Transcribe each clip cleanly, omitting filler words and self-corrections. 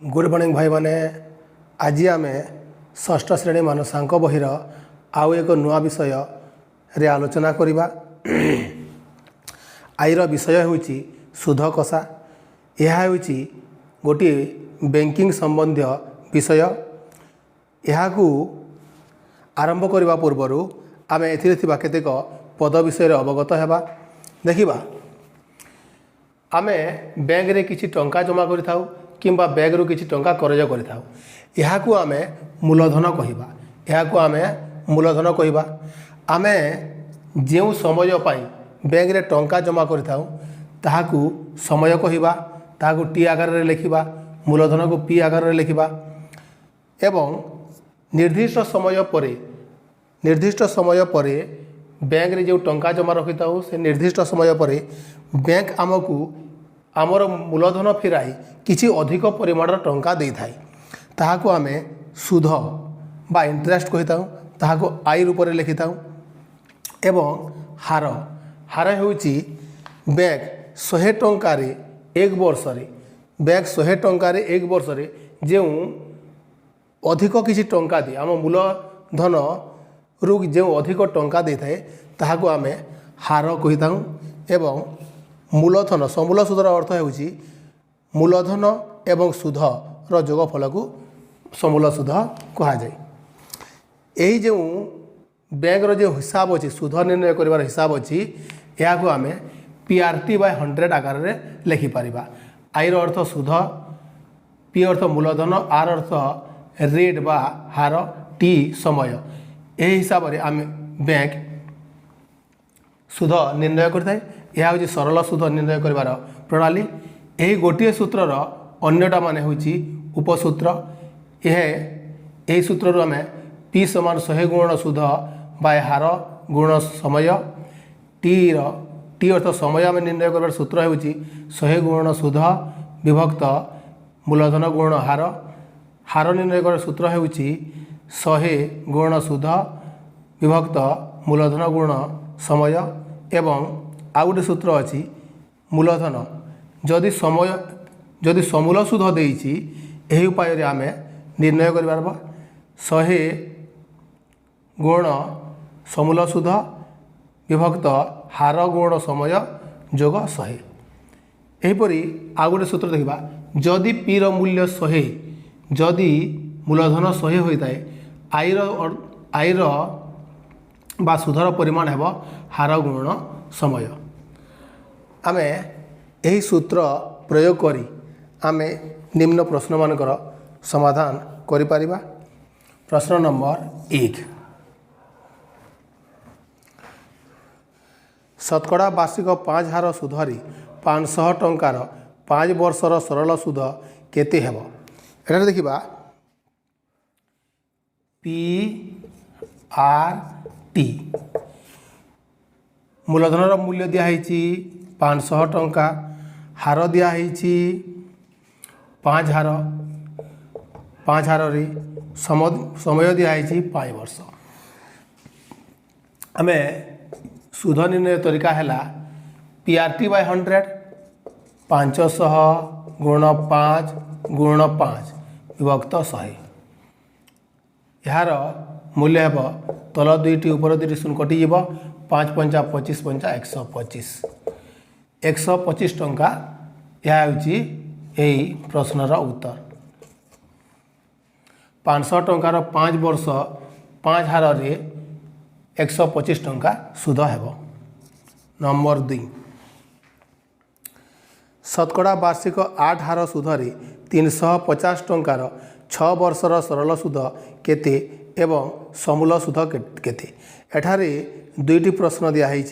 Good morning भाई माने। आज आम षष्ठ श्रेणी मानसांक बहिर आउ एक नुआ विषय रे आलोचना करिबा। आईर विषय होची सुध कषा। यह होची गोटे बैंकिंग संबंधी विषय। यह आरंभ करने पूर्वर आम ए केतेक पद विषय अवगत होगा। देखिबा आमे बैंक रे किछि टंका जमा करिथाउ किंबा बैंक रु किछि टंका करज करिथाउ। यहाकू आमे मूलधन कहिबा। यहाकू आमे मूलधन कहिबा। आमे जेउ समय पाई बैंक रे टंका जमा करिथाउ ताहाकू समय कहिबा। ताहाकू टी आकार रे लिखिबा, मूलधन को पी आकार रे लिखिबा। एवं निर्दिष्ट समय परे बैंक रे जो टंका जमा रखिथाउ से निर्दिष्ट समय परे बैंक आमको आमर मूलधन फेराई किसी अधिक परिमाणर टंका दे थाए। ताहाको आमे सुध बा इंटरेस्ट कहिताउ। ताहाको आई रूप में लिखिताउ। एवं हार हार होउची बैंक 100 टंका रे एक वर्ष रे बैंक 100 टंका रे एक वर्ष रे जो अधिक किसी टंका दे आम मूलधन रु जो अधिक टंका दे थाए ताहाको आमे हार कहिताउ। एवं मूलधन समूल सुधर अर्थ होउची मूलधन एवं सुध रो जोगफल को समूल सुध कहा जाए। यही जो बैंक रो जो हिसाब अच्छी सुध निर्णय कर हिसाब अच्छी या को आमे PRT बाय 100 आकार रे लिखि परिबा। आई रो अर्थ सुध, पी अर्थ मूलधन, आर अर्थ रेट बा हार, टी समय। यही हिसाब रे आमे बैंक सुध निर्णय करथाय। यह हूँ सरल सुध निर्णय कर प्रणाली। यही गोटे सूत्रर अन्यटा मान हूँ उपसूत्र। यह सूत्र आम पी समान 100 गुण सुध बाय हार गुण समय। टी अर्थ समय आम निर्णय कर सूत्र हूँ 100 गुण सुध विभक्त मूलधन गुण हार। हार निर्णय कर सूत्र हूँ 100 गुण सुध विभक्त मूलधन गुण समय। एवं आउ गोटे सूत्र अच्छी मूलधन जदि समूल सुध देइछि एही उपाय रे आमे निर्णय कर 100 गुण समूल सुध विभक्त हार गुण समय जोग 100। एहीपरि आउ गोटे सूत्र देखिबा जदि पी रो मूल्य 100 जदि मूलधन 100 होता है आईर बा सुधर परिमाण हेब हार गुण समय। आमे यही सूत्र प्रयोग करी आमे निम्न प्रश्न मानकर समाधान करि परिबा। प्रश्न नंबर 1 शतकड़ा वार्षिक 5 हार सुधरी 500 टंकार 5 वर्षर सरल सुध केते हेब। एटा देखिबा PRT मूलधन मूल्य दिखाई 500 टंका, हार दिखाई 5 हार, 5 हार रे समय दिखाई 5 वर्ष। आमे सुध निर्णय तरीका है PRT बाय 100 500 गुण 5 गुण 5 विभक्त 100। यार मूल्य हेब तल दुईटी ऊपर दुईटी शून्य कटिଯିब 5 पंचा 25 पंचा 125 125 टंका। यह यही प्रश्नर उत्तर। 500 टंकार 5 वर्ष 5 हार रे 125 टंका सुध हेब। नंबर 2 शतकड़ा वार्षिक 8 हार सुधरी 350 टंकार 6 वर्षर सरल सुध केते एवं समूल सुध केते। एठारे दुईटी प्रश्न दिखाई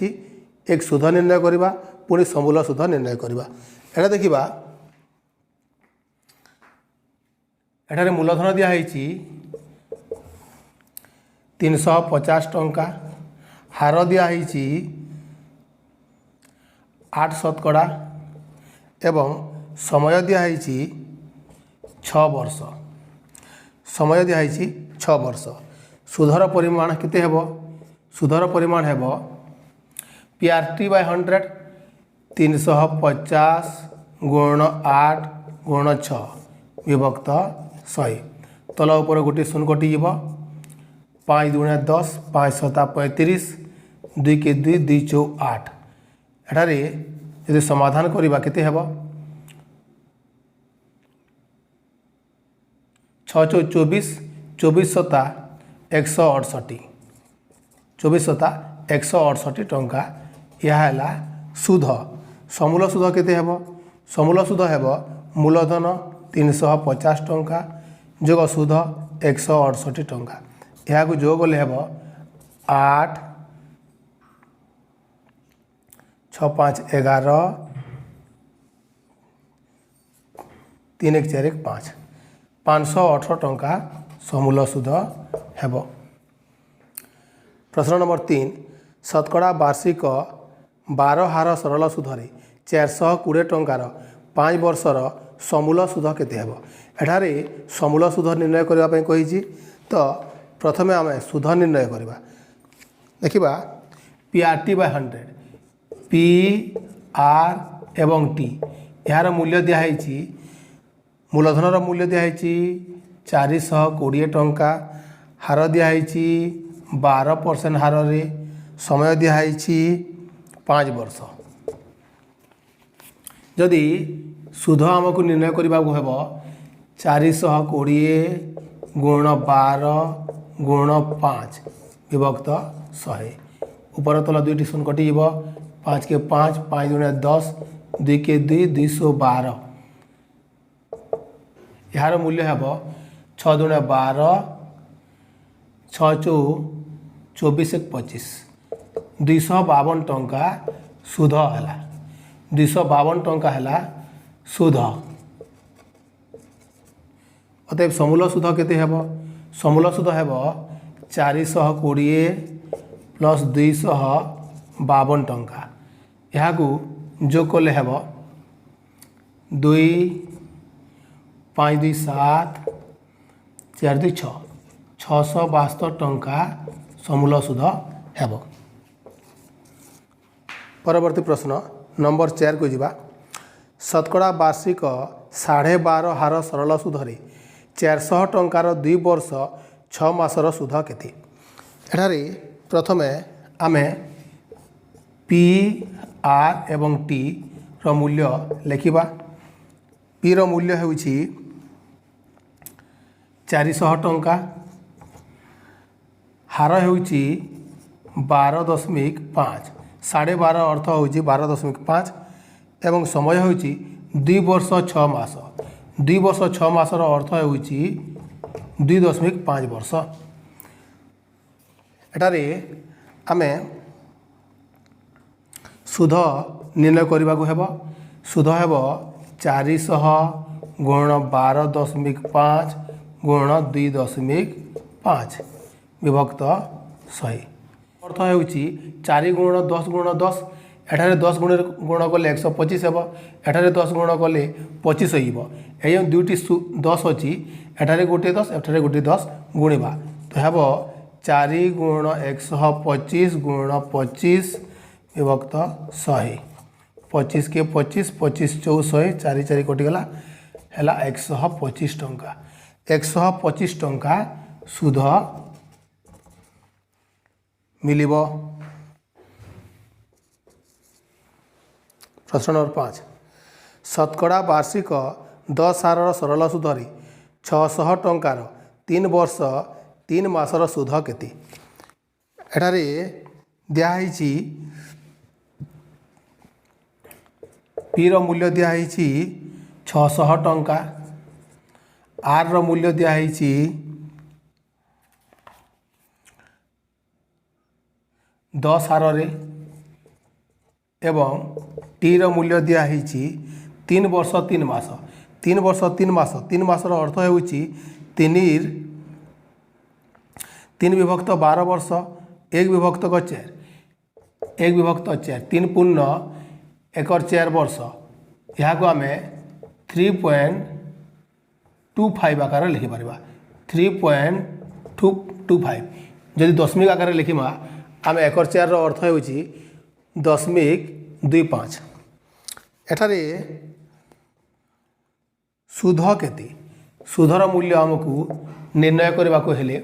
एक सुध निर्णय करवा पुणी समूल सुध निर्णय करवा। एटा देखिबा एठारे मूलधन दिखाई 350 टंका, हार दिखाई 8 शतकड़ा एवं समय दिखाई 6 वर्ष। समय दिखाई 6 वर्ष। सुधर परिमाण केते हेब। सुधर परिमाण हेब PRT बाय 100 350 गुण 8 गुण 6 विभक्त 100 तल उपर गोटे शून्य कटिज 5 दूणे 10 5 7 35 2 के 2 2 चौ 8 एठारे यदि समाधान करवा केते हेबो 6 चौ 24 24 सता 168 24 सता 168 टंका यह है सुध समूल सुध केते हेबो समूल सुध हेबो मूलधन 350 टंका जोग सुध 168 टंका यहाँ को जोग गले हेबो 8 6 5 11 3 1 4 1 5 518 टंका समूल सुध हेबो। प्रश्न नंबर 3 शतकड़ा वार्षिक 12 हार सरल सुधरे 420 टंकार 5 वर्षर समूल सुध केते हेबो एठारे समूल सुध निर्णय करबा पई कहिछि तो प्रथमे आम सुध निर्णय करबा देखिबा PRT बाय 100 पी आर एवं टी यार मूल्य दिखाई मूलधनर मूल्य दिखाई 420 टंका हार दिखाई 12% हार रे समय दिखाई 5 वर्ष जदि सुध आमको निर्णय करने को हेब 420 गुण 12 गुण 5 विभक्त 100 ऊपर तल दुईटी शून्य कटिज 5 के 5 5 दूणे 10 2 के 2 212 यार मूल्य हेब 6 दूणे 12 6 चौ 24 25 252 टंका सुध है 252 टंका है सुध अतएव समूल सुध केते हेब समूल सुध हेब 420 प्लस 252 टंका यहाँ को जोग कले हेब 2 5 2 7 4 2 6 672 टंका समूल सुध हेब। परवर्ती प्रश्न नंबर 4 को जीवा शतकड़ा वार्षिक 12.5 हार सरल सुधरे 400 टंकार 2 वर्ष 6 मासर सुध केते एठारे प्रथमे आमे पी आर एवं टी रो मूल्य लिखिबा पी रो मूल्य होउछि 400 टंका हार होउछि 12.5 12.5 अर्थ होउछि 12.5 एवं समय होउछि 2 वर्ष 6 मास 2 वर्ष 6 मासर अर्थ होउछि 2.5 वर्ष एटारे आमे सुध निर्णय करने को हेब सुध हेब 400 गुण 12.5 गुण 2.5 विभक्त 100 अर्थ होउछि 4 गुण 10 गुण 10 एठारे 10 गुण कले 125 हेब एठारे 10 गुण कले 25 हो ये दुईटी 10 अच्छी एठारे गोटे 10 एठारे गोटे 10 गुणवा तो हेब 4 गुण 125 गुण 25 विभक्त 100 25 के 25 25 चौ 100 4 4 कटिगला है 125 टंका 125 टंका सुध मिलिब। प्रश्न नंबर 5 शतकड़ा वार्षिक 10 हार सरल सुधरे 600 टंकार 3 वर्ष 3 मासर सुध केते एठारे दिखाई पी रो मूल्य दिखाई 600 टंका आर रो मूल्य दिखाई 10 हार रे एवं टी रो मूल्य दिखाई 3 वर्ष 3 मास 3 वर्ष 3 मास 3 मासर अर्थ होउछि 3 विभक्त 12 वर्ष 1 विभक्त 4 1 विभक्त 4 3 पूर्ण 1 4 वर्ष यहाँ को आम 3.25 आकार लिखिपर 3.25 जदि दशमिक आकार लिखिमा आम 1 4 अर्थ होउछि 0.25 एठारे सुध केते सुधर मूल्य आमको निर्णय करने को हेले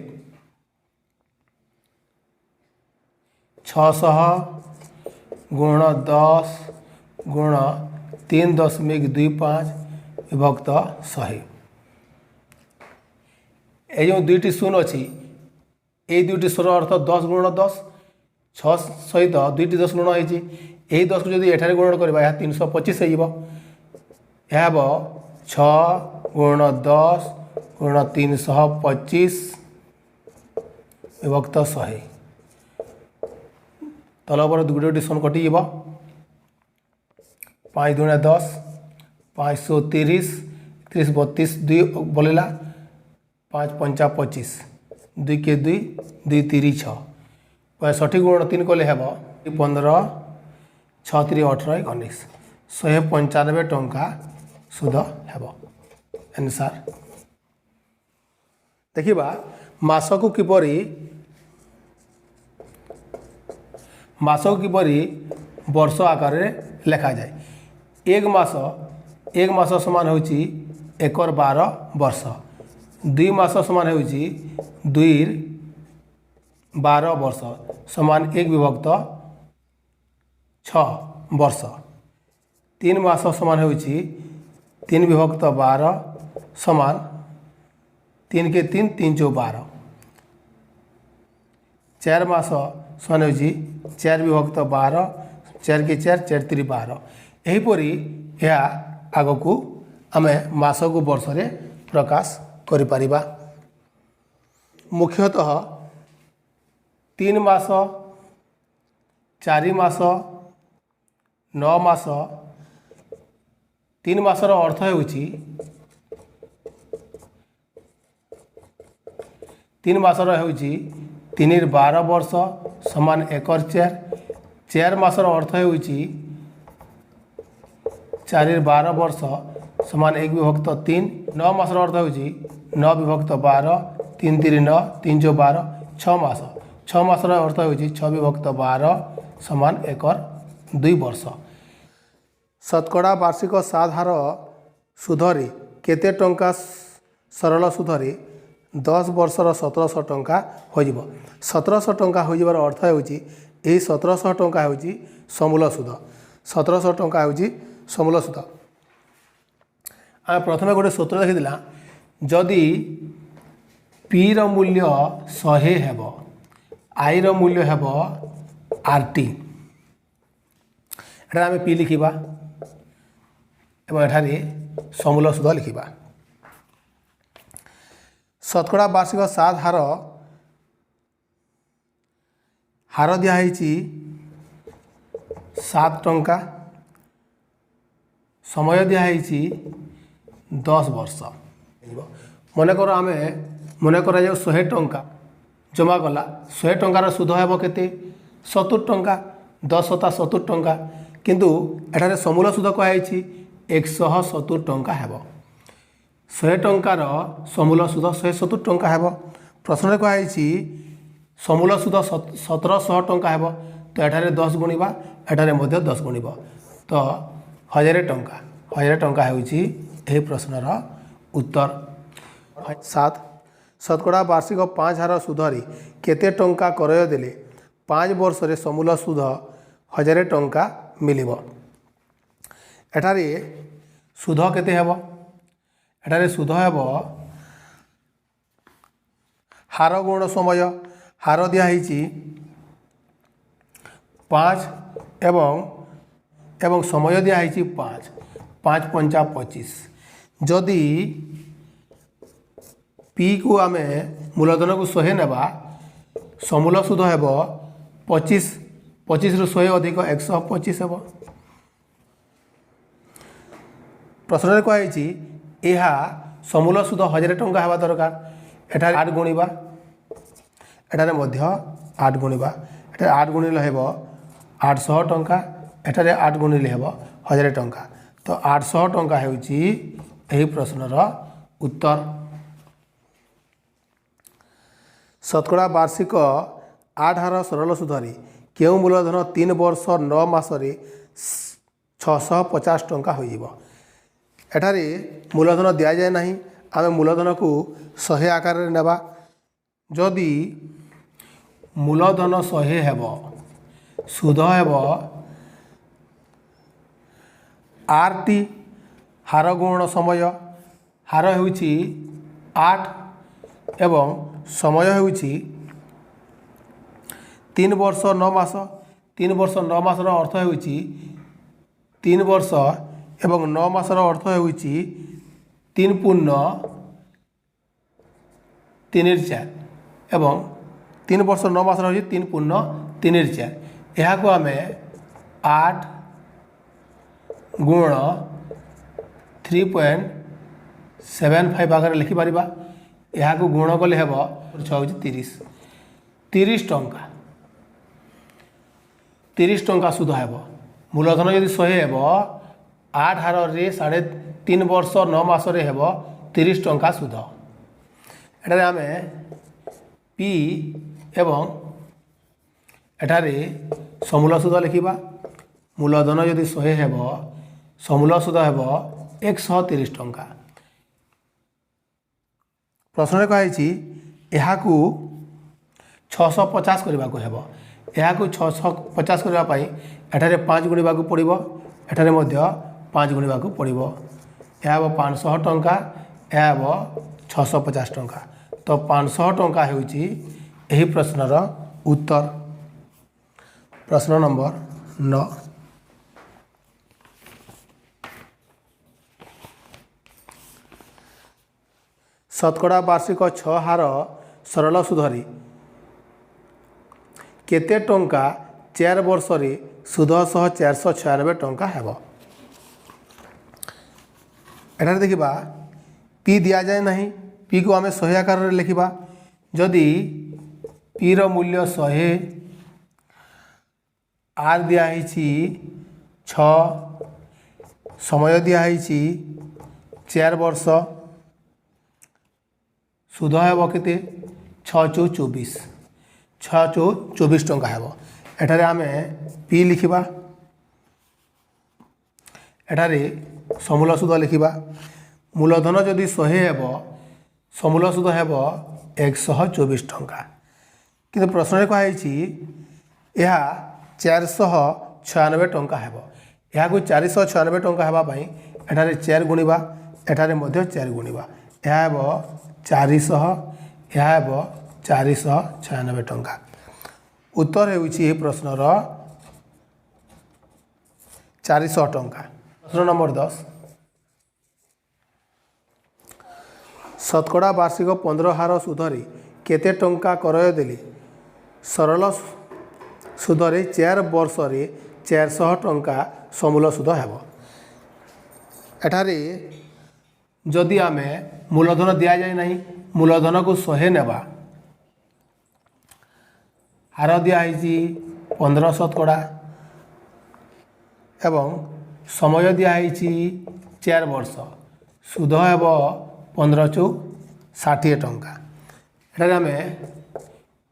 600 गुण 10 गुण 3.25 विभक्त 100 ये जो दुईटी शून्य अच्छी ये दुईटी शून्य अर्थ 10 गुण 10 6 सहित दुईटी 10 गुण होती यही 10 को जब एठारे गुणन करवा यह 325 हो 6 गुण 10 गुण 325 विभक्त 100 तलबर दुईटी शून्य कटिज 5 दुणे 10 530 30 32 2 बोलेला 5 5 25 2 के 2 2 3 6 65 गुण 3 कले हे 15 6 3 18 19 195 टंका सुध हेब आंसर देखिबा मासकु किपरि वर्ष आकार लेखा जाए एक मास समान होची 1 12 वर्ष 2 मास समान होची 2 12 वर्ष समान 1 विभक्त 6 वर्ष 3 मास समान होची 3 विभक्त 12 समान 3 के 3 3 चौ 12 4 मास समान होची 4 विभक्त 12 4 के 4 4 3 12 यहीपरि यह आग को आम मास को वर्ष रे प्रकाश करिपारिबा मुख्यतः 3 मास 4 मास 9 मास 3 मासर अर्थ होची 3 मासर होची 3 12 वर्ष समान 1 4 4 मासर अर्थ होची 4 12 वर्ष समान 1 विभक्त 3 9 मासर अर्थ होची 9 विभक्त 12 3 3 9 3 चौ 12 6 मासर अर्थ होची 6 विभक्त 12 समान 1 2 वर्ष शतकड़ा वार्षिक साधार सुधरे केते टंका सरल सुधरे 10 वर्षर 1700 टंका हो 1700 टंका हो अर्थ होची 1700 टंका होची समूल सुध 1700 टंका होची समूल सुध आम प्रथम गोटे सूत्र देखीला जदि पी रो मूल्य 100 हेब आई रो मूल्य हेब आरटी एटा आम पी लिखिबा एवं एठारे समूल सुध लिखिबा शतकड़ा वार्षिक सात हार दिखाई 7 टंका समय दिखाई 10 वर्ष मनकर आम मनकर जो 100 टंका जमा कला 100 टंकार सुध हेब केते 70 टंका 10 शता 70 टंका किंतु एठारे समूल सुध कहुई 170 टंका हेब 100 टंकार समूल सुध 170 टंका हेब प्रश्न कहुई समूल सुध 1700 टंका हेब तो एठारे 10 गुणिबा एठारे मध्य 10 गुणिब तो 1000 टंका होउची एही प्रश्नर उत्तर 7 शतकड़ा वार्षिक 5 हार सुधरी केते टंका करय देले 5 वर्ष रे समूल सुध 1000 टंका मिलिब एठारे सुध केते हेब एठारे सुध हेब हार गुण समय हार दिखाई 5 एवं समय दिखाई 5 5 5 25 जदि पी को आम मूलधन को 100 नेबा समूल सुध हेब 25 25 रु 100 अधिक 125 हेब प्रश्न कहुई यह समूल सुध 1000 टंका हेबा दरकार एठारे 8 गुणिबा एठारे मध्य 8 गुणिबा एठारे 8 गुणिले हेब 800 टंका एठारे 8 गुणिले हेब 1000 टंका तो 800 टंका होउची एही प्रश्नर उत्तर शतकड़ा वार्षिक 8 हार सरल सुधरी केउ मूलधन 3 वर्ष 9 मासरे 650 टंका हो एठारे मूलधन दि जाए ना आम मूलधन को 100 आकार नेबा जदि मूलधन 100 हेब सुध हेब आर टी हार गुण समय हार होउछि 8 एवं समय होउछि 3 वर्ष 9 मास 3 वर्ष 9 मासर अर्थ होउछि 3 वर्ष एवं 9 मासर अर्थ होउछि 3 पूर्ण 3/4 एवं 3 वर्ष 9 मासर होउछि 3 पूर्ण 3/4 यहाँ को आम 8 गुण 3.75 आगे लिखिपर यहाँ को गुण कले हेब 30 टंका 30 टंका सुध हेब मूलधन यदि 100 हेब 8 हार 3.5 वर्ष 9 मासरे हेब 30 टंका सुध एठारे आम पी एवं एठारे समूल सुध लिखा मूलधन यदि 100 हेब समूल सुध हेब 130 टंका प्रश्न कही यहाँ 650 करने को हेब यहाँ 650 करने एठारे 5 गुणा पड़ो एठारे 5 गुणा पड़ो यह 500 टंका यह 650 टंका तो 500 टंका होउछि एही प्रश्नर उत्तर। प्रश्न नंबर 9 शतकड़ा वार्षिक 6 हार सरल सुधरी केते टंका 4 वर्ष रे सुध सह 496 टंका हेब एठारे देखिबा पी दिया जाए नहीं पी को आम 100 आकार लिखा जदि पी रो मूल्य 100 आर दिखाई 6 समय दिखाई 4 वर्ष सुध हेब केते 6 चौ 24 6 चौ 24 टंका हेब एठारे आम पी लिखा एठारे समूल सुध लिखा मूलधन जदि 100 हेब समूल सुध हेब 124 टंका किंतु प्रश्न कही यह 496 टंका हेब यहाँ 496 टंका हेबाई एठारे 4 गुणा एठारे 4 गुणा यह हेब 400 यह हेब 496 टंका उत्तर होउछि प्रश्नर 400 टंका। प्रश्न नंबर 10 शतकड़ा वार्षिक 15 हार सुधरी केते टंका करय देली सरल सुधरे 4 वर्ष रे 400 टंका समूल सुध हेब एठारे जदि आम मूलधन दि जाए नहीं मूलधन को 100 नेबा हार दिखाई 15 शतकड़ा एवं समय दिखाई 4 वर्ष सुध हेब 15 चौ 60 टंका एठारे आम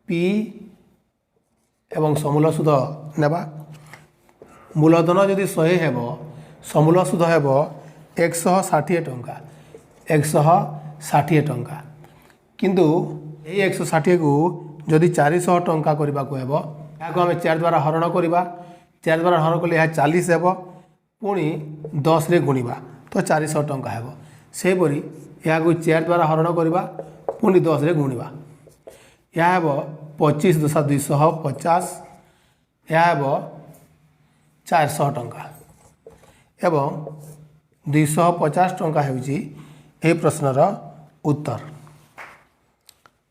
पी एवं समूल सुध नेबा मूलधन जदि 100 हेब समूल सुध हेब 160 टंका 160 टंका किंतु यही 160 को जदि 400 टंका करने को हेब यहाँ आम 4 द्वारा हरण करवा 4 द्वारा हरण कले यह 40 हेब पुणी 10 रे गुणवा तो 400 टंका हेब सेपरी यहाँ 4 द्वारा हरण करवा पुणी 10 रे गुणवा यह हेब 25 × 250 यह हेब 400 टंका एवं 250 टंका होउछि एही प्रश्नर उत्तर।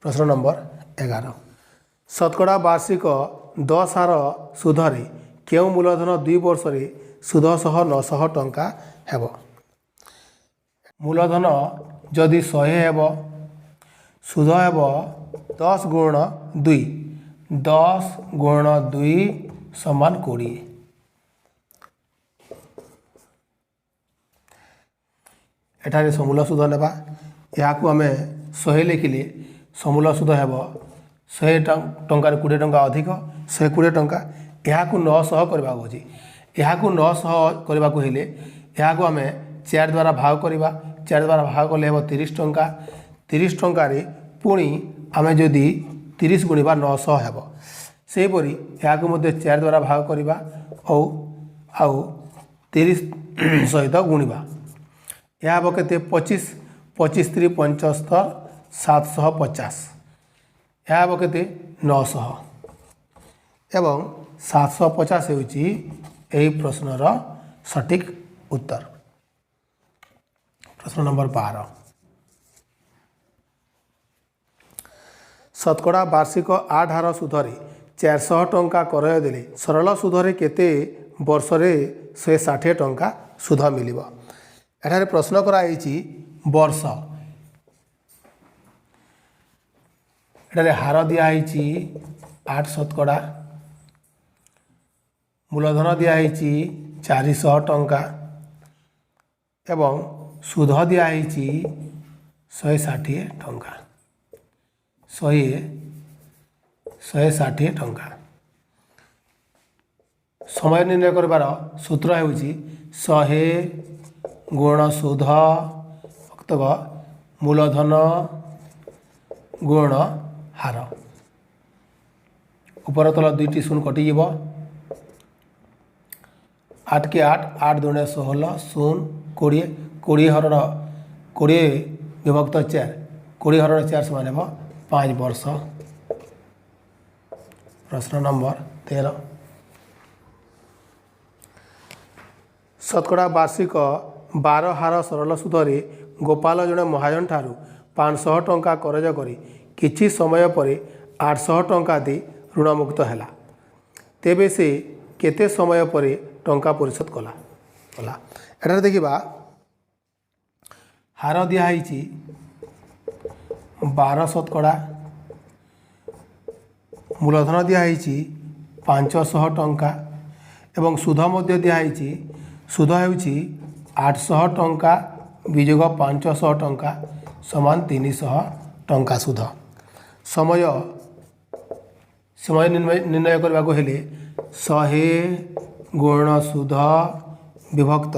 प्रश्न नंबर 11 शतकड़ा वार्षिक 10 हार सुधरे केउ मूलधन 2 वर्ष रे सुध सह 900 टंका हेब मूलधन जदि 100 हेब सुध हेब 10 गुण 2 10 गुण 2 समान 20 एठारे समूल सुध नेबा यहाँ आम 100 लिखिले समूल सुध हेब 100 टंकार 20 टंका अधिक 120 टंका यहाँ 900 करने को यहाँ 900 करने को हेले यहाँ आम 4 द्वारा भाग करवा चार द्वारा भाग कले हे 30 टंका 30 टंकार पुणी आम जदि 30 गुणिबा 900 हेब सेहीपरि यहाँ चार द्वारा भाग करवा आउ 30 सहित गुणवा यह हम के 25 25 3 75 750 यह हम के 900 एवं 750 होची यही प्रश्नर सटीक उत्तर। प्रश्न नंबर 12 शतकड़ा वार्षिक 8 हार सुधरे 400 टंका करय देले सरल सुधरे केते वर्षरे 160 टंका सुध मिलिब। एठारे प्रश्न कराई वर्ष एठारे हार दिखाई 8 शतकड़ा मूलधन दिखाई 400 टंका एवं सुध दिखाई 160 टंका 160 टंका। समय निर्णय कर सूत्र है 100 गुण सुध मूलधन गुण हार ऊपर तल दुईटी शून्य कटिज 8 के 8 8 दूने 16 शून्य 20 20 हरण 20 विभक्त 4 20 हरण 4 समान 5 वर्ष। प्रश्न नंबर 13 शतकड़ा वार्षिक 12 हार सरल सुधरे गोपाल जड़े महाजन ठारू 500 टंका करज करी किछि समय पर 800 टंका दे ऋणमुक्त है तेबे से केते समय पर टंका परिशोध कला एटार देखा हार दिखाई 12 शतकड़ा मूलधन दिखाई 500 टंका एवं सुध मध्य दिखाई सुध होउछि 800 टंका विजोग 500 टंका समान 300 टंका सुध। समय निर्णय करने को हेले 100 गुण सुध विभक्त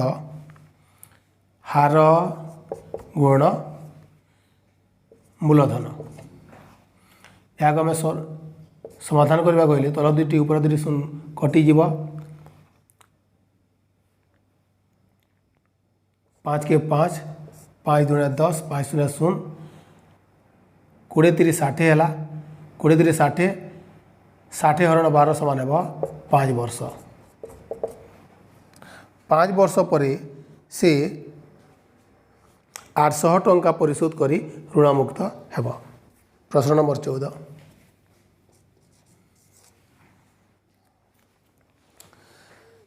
हार गुण मूलधन यहाँ आम समाधान करने को हेले तल दुईटी ऊपर दुईटी शून्य कटिज 5 के 5 5 दूने 10 5 शून्य शून्य 20 3 60 है 20 3 60 60 हरण 12 समान 5 वर्ष 5 वर्ष पर से 800 टंका परिशोध करी ऋणमुक्त हेब। प्रश्न नंबर 14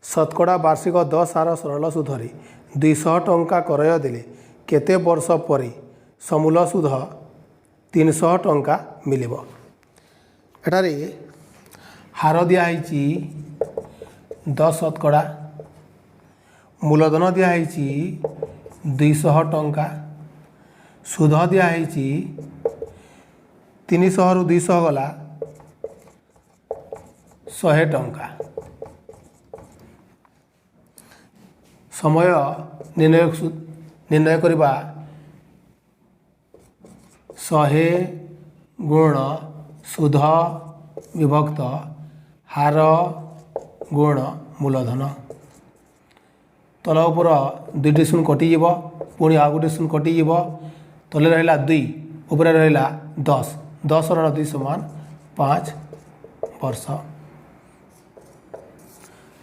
शतकड़ा वार्षिक 10 हार सरल सुधरे 200 टंका करय देले केते वर्ष पर समूल सुध 300 टंका मिलिब। एटारे हार दिखाई 10 शतकड़ा मूलधन दिखाई 200 टंका सुध दिखाई 300 रु 200 गला 100 टंका। समय निर्णय करवा 100 गुण सुध विभक्त हार गुण मूलधन तल उपर दुईटी शून्य कटिज पुणी आ गोटे शून्य कटिज तले रहा 2 उपर रहा 10 10 रण 2 समान 5 वर्ष।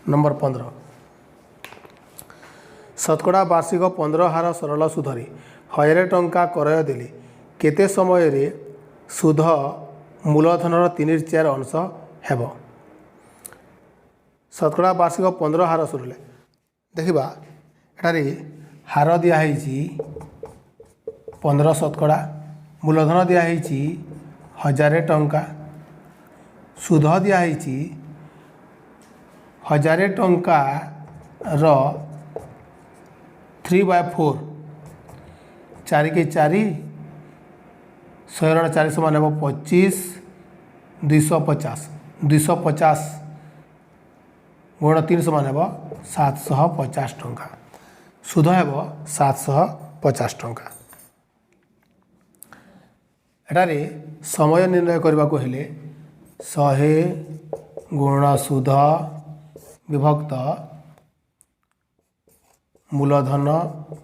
नंबर 15 शतकड़ा वार्षिक 15 हार सरल सुधरे 1000 टंका करय देले केते समय रे सुध मूलधनर 3/4 अंश हेब। शतकड़ा वार्षिक 15 हार सुधरले देखा एटारे हार दिखाई 15 शतकड़ा मूलधन दिखाई 1000 टंका सुध दिखाई 1000 टंका 3/4 4 के 4 100 रण 4 समान 25 250 250 गुण 3 समान 750 टंका सुध 750 50 टंका। एटारे समय निर्णय करने को हेले 100 गुणा सुध विभक्त मूलधन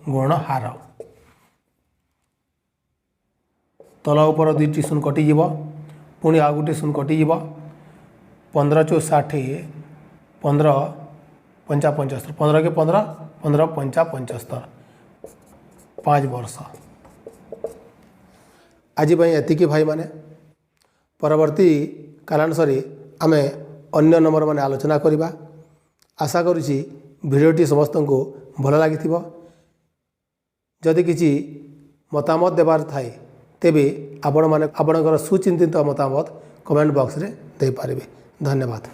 गुण हार। तल उपर 2टी शून्य कटिज पुणी आउ गोटे शून्य कटिज 15 × 60 15 पंचा 75 15 के 15 15 पंचा 75 5 वर्ष। आज एतिकी भाई माने परवर्ती कालांश आम अन्य नंबर मान आलोचना करवा। आशा करुँची भिडियोटी समस्त को भल लगी। जदि किसी मतामत देवार थाए तेबे आपण माने आपणकर सुचिंतित मतामत कमेंट बॉक्स रे दे पारिबे। धन्यवाद।